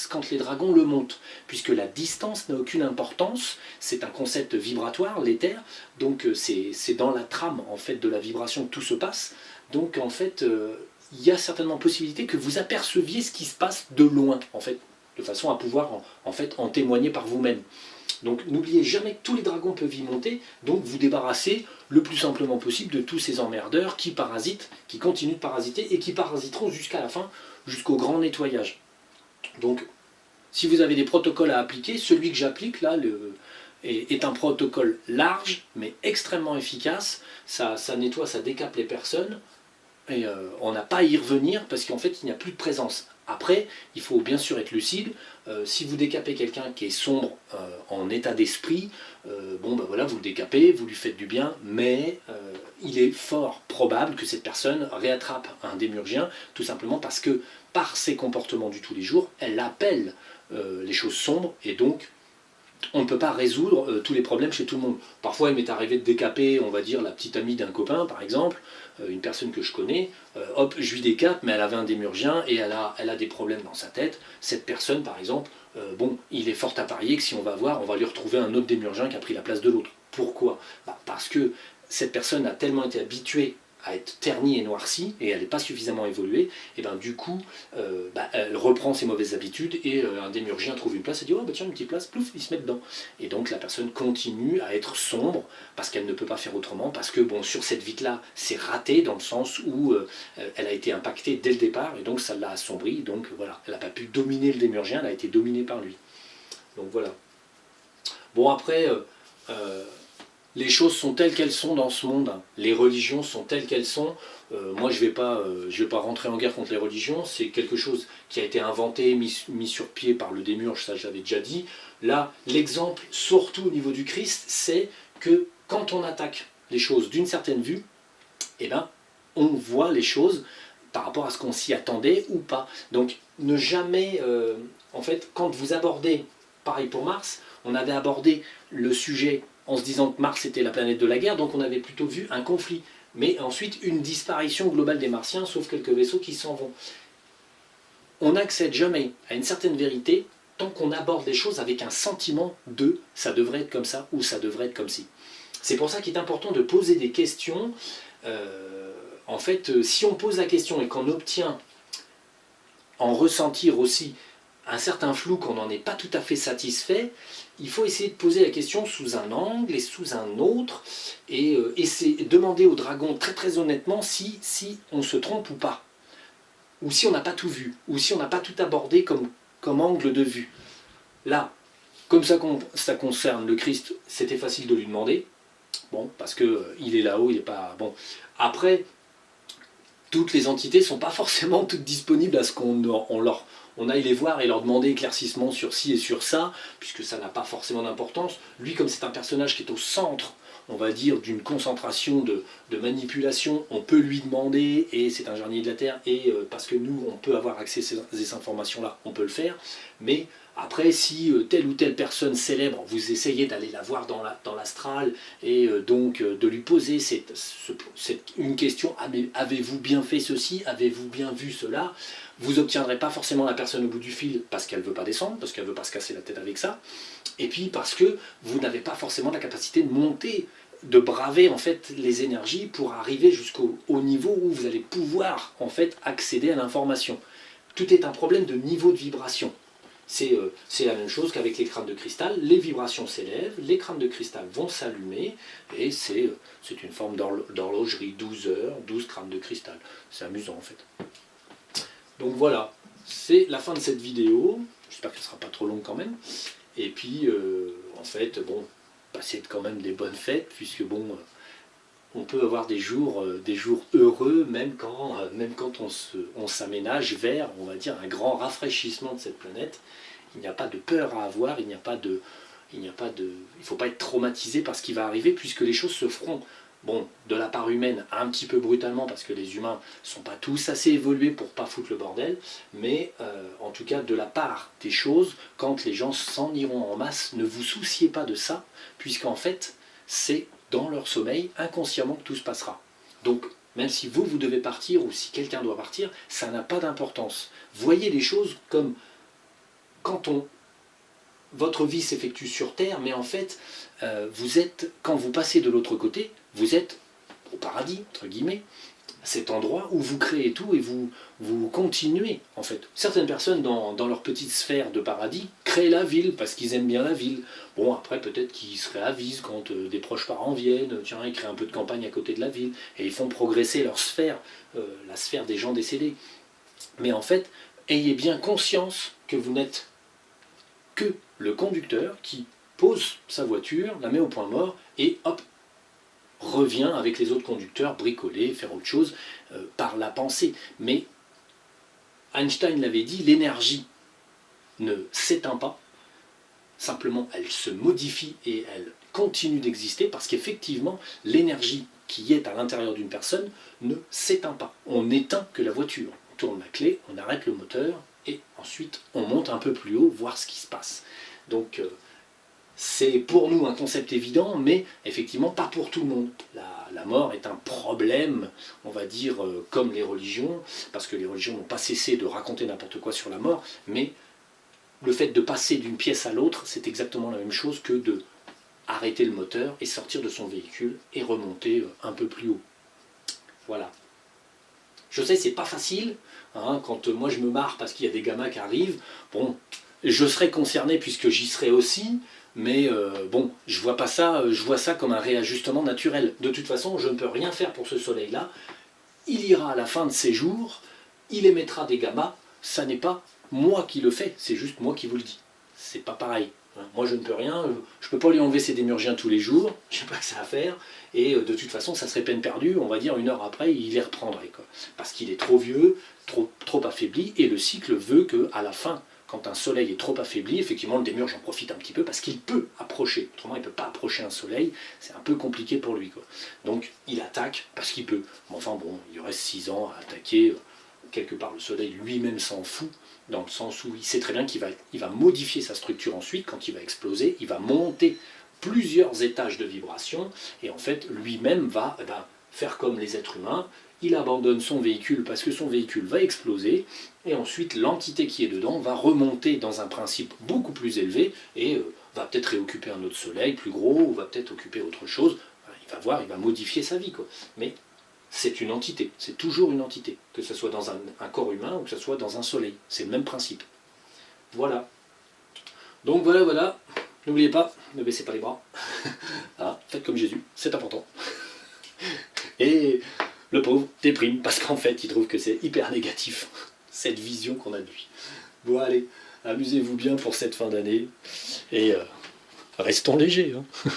baisse quand les dragons le montent, puisque la distance n'a aucune importance, c'est un concept vibratoire, l'éther, donc c'est dans la trame en fait de la vibration que tout se passe, donc en fait il y a certainement possibilité que vous aperceviez ce qui se passe de loin, en fait, de façon à pouvoir en fait en témoigner par vous-même. Donc n'oubliez jamais que tous les dragons peuvent y monter, donc vous débarrassez le plus simplement possible de tous ces emmerdeurs qui parasitent, qui continuent de parasiter et qui parasiteront jusqu'à la fin, jusqu'au grand nettoyage. Donc si vous avez des protocoles à appliquer, celui que j'applique là est un protocole large mais extrêmement efficace, ça nettoie, ça décape les personnes, et on n'a pas à y revenir parce qu'en fait il n'y a plus de présence. Après, il faut bien sûr être lucide. Si vous décapez quelqu'un qui est sombre en état d'esprit, bon ben voilà, vous le décapez, vous lui faites du bien, mais il est fort probable que cette personne réattrape un démurgien, tout simplement parce que par ses comportements du tous les jours, elle appelle les choses sombres, et donc on ne peut pas résoudre tous les problèmes chez tout le monde. Parfois il m'est arrivé de décaper, on va dire, la petite amie d'un copain par exemple, une personne que je connais, hop, je lui décape, mais elle avait un démurgien et elle a des problèmes dans sa tête. Cette personne par exemple, bon, il est fort à parier que si on va voir, on va lui retrouver un autre démurgien qui a pris la place de l'autre. Pourquoi? Parce que cette personne a tellement été habituée à être ternie et noircie, et elle n'est pas suffisamment évoluée, et ben du coup, elle reprend ses mauvaises habitudes, et un démurgien trouve une place, et dit « Oh, bah tiens, une petite place, plouf, il se met dedans ». Et donc la personne continue à être sombre, parce qu'elle ne peut pas faire autrement, parce que bon, sur cette vie-là, c'est raté, dans le sens où elle a été impactée dès le départ, et donc ça l'a assombrie, donc voilà, elle n'a pas pu dominer le démurgien, elle a été dominée par lui. Donc voilà. Bon après... les choses sont telles qu'elles sont dans ce monde, les religions sont telles qu'elles sont. Moi je vais pas rentrer en guerre contre les religions, c'est quelque chose qui a été inventé, mis sur pied par le démurge, ça j'avais déjà dit. Là, l'exemple, surtout au niveau du Christ, c'est que quand on attaque les choses d'une certaine vue, eh ben, on voit les choses par rapport à ce qu'on s'y attendait ou pas. Donc ne jamais, en fait, quand vous abordez, pareil pour Mars, on avait abordé le sujet en se disant que Mars était la planète de la guerre, donc on avait plutôt vu un conflit, mais ensuite une disparition globale des Martiens, sauf quelques vaisseaux qui s'en vont. On n'accède jamais à une certaine vérité tant qu'on aborde les choses avec un sentiment de « ça devrait être comme ça » ou « ça devrait être comme ci ». C'est pour ça qu'il est important de poser des questions. En fait, si on pose la question et qu'on obtient en ressentir aussi un certain flou, qu'on n'en est pas tout à fait satisfait, il faut essayer de poser la question sous un angle et sous un autre, et demander au dragon très très honnêtement si on se trompe ou pas, ou si on n'a pas tout vu, ou si on n'a pas tout abordé comme angle de vue. Là, comme ça concerne le Christ, c'était facile de lui demander, bon, parce qu'il est là-haut, il n'est pas... Bon, après, toutes les entités ne sont pas forcément toutes disponibles à ce on aille les voir et leur demander éclaircissement sur ci et sur ça, puisque ça n'a pas forcément d'importance. Lui, comme c'est un personnage qui est au centre, on va dire, d'une concentration de manipulation, on peut lui demander, et c'est un jardinier de la Terre, et parce que nous, on peut avoir accès à ces informations-là, on peut le faire, mais après, si telle ou telle personne célèbre, vous essayez d'aller la voir dans l'astral, et donc de lui poser une question, avez-vous bien fait ceci, avez-vous bien vu cela, vous n'obtiendrez pas forcément la personne au bout du fil parce qu'elle ne veut pas descendre, parce qu'elle ne veut pas se casser la tête avec ça, et puis parce que vous n'avez pas forcément la capacité de monter, de braver en fait les énergies pour arriver jusqu'au niveau où vous allez pouvoir en fait accéder à l'information. Tout est un problème de niveau de vibration. C'est la même chose qu'avec les crânes de cristal, les vibrations s'élèvent, les crânes de cristal vont s'allumer, et c'est une forme d'horlogerie, 12 heures, 12 crânes de cristal. C'est amusant en fait. Donc voilà, c'est la fin de cette vidéo, j'espère qu'elle ne sera pas trop longue quand même, et puis en fait, bon, passez quand même des bonnes fêtes, puisque bon, on peut avoir des jours heureux, même quand on s'aménage vers, on va dire, un grand rafraîchissement de cette planète. Il n'y a pas de peur à avoir, il ne faut pas être traumatisé par ce qui va arriver, puisque les choses se feront. Bon, de la part humaine, un petit peu brutalement, parce que les humains ne sont pas tous assez évolués pour ne pas foutre le bordel, mais en tout cas, de la part des choses, quand les gens s'en iront en masse, ne vous souciez pas de ça, puisqu'en fait, c'est dans leur sommeil, inconsciemment, que tout se passera. Donc, même si vous devez partir, ou si quelqu'un doit partir, ça n'a pas d'importance. Voyez les choses comme votre vie s'effectue sur Terre, mais en fait, quand vous passez de l'autre côté, vous êtes au paradis, entre guillemets, cet endroit où vous créez tout et vous continuez, en fait. Certaines personnes, dans leur petite sphère de paradis, créent la ville parce qu'ils aiment bien la ville. Bon, après, peut-être qu'ils se réavisent quand des proches parents viennent, tiens, ils créent un peu de campagne à côté de la ville, et ils font progresser leur sphère, la sphère des gens décédés. Mais en fait, ayez bien conscience que vous n'êtes que le conducteur qui pose sa voiture, la met au point mort, et hop, revient avec les autres conducteurs, bricoler, faire autre chose, par la pensée. Mais Einstein l'avait dit, l'énergie ne s'éteint pas, simplement elle se modifie et elle continue d'exister, parce qu'effectivement, l'énergie qui est à l'intérieur d'une personne ne s'éteint pas. On n'éteint que la voiture. On tourne la clé, on arrête le moteur, et ensuite on monte un peu plus haut, voir ce qui se passe. Donc c'est pour nous un concept évident, mais effectivement pas pour tout le monde. La mort est un problème, on va dire, comme les religions, parce que les religions n'ont pas cessé de raconter n'importe quoi sur la mort, mais le fait de passer d'une pièce à l'autre, c'est exactement la même chose que de arrêter le moteur et sortir de son véhicule et remonter un peu plus haut. Voilà. Je sais, c'est pas facile, hein, quand moi je me marre parce qu'il y a des gamins qui arrivent, bon, je serai concerné puisque j'y serai aussi, mais bon, je vois pas ça, je vois ça comme un réajustement naturel. De toute façon, je ne peux rien faire pour ce soleil-là. Il ira à la fin de ses jours, il émettra des gammas, ça n'est pas moi qui le fais, c'est juste moi qui vous le dis. C'est pas pareil. Moi je ne peux rien, je ne peux pas lui enlever ses démurgiens tous les jours, je sais pas que ça à faire, et de toute façon ça serait peine perdue, on va dire 1 heure après il les reprendrait, quoi. Parce qu'il est trop vieux, trop affaibli, et le cycle veut qu'à la fin, quand un soleil est trop affaibli, effectivement le démiurge en profite un petit peu parce qu'il peut approcher, autrement il ne peut pas approcher un soleil, c'est un peu compliqué pour lui, quoi. Donc il attaque parce qu'il peut, mais enfin bon, il reste 6 ans à attaquer, quelque part le soleil lui-même s'en fout, dans le sens où il sait très bien qu'il va modifier sa structure ensuite, quand il va exploser, il va monter plusieurs étages de vibration, et en fait lui-même va faire comme les êtres humains, il abandonne son véhicule parce que son véhicule va exploser, et ensuite l'entité qui est dedans va remonter dans un principe beaucoup plus élevé, et va peut-être réoccuper un autre soleil plus gros, ou va peut-être occuper autre chose, il va modifier sa vie, quoi. Mais c'est une entité, c'est toujours une entité, que ce soit dans un corps humain ou que ce soit dans un soleil, c'est le même principe. Voilà. Donc voilà, n'oubliez pas, ne baissez pas les bras, ah, faites comme Jésus, c'est important. Et le pauvre déprime, parce qu'en fait il trouve que c'est hyper négatif, cette vision qu'on a de lui. Bon allez, amusez-vous bien pour cette fin d'année, et restons légers, hein.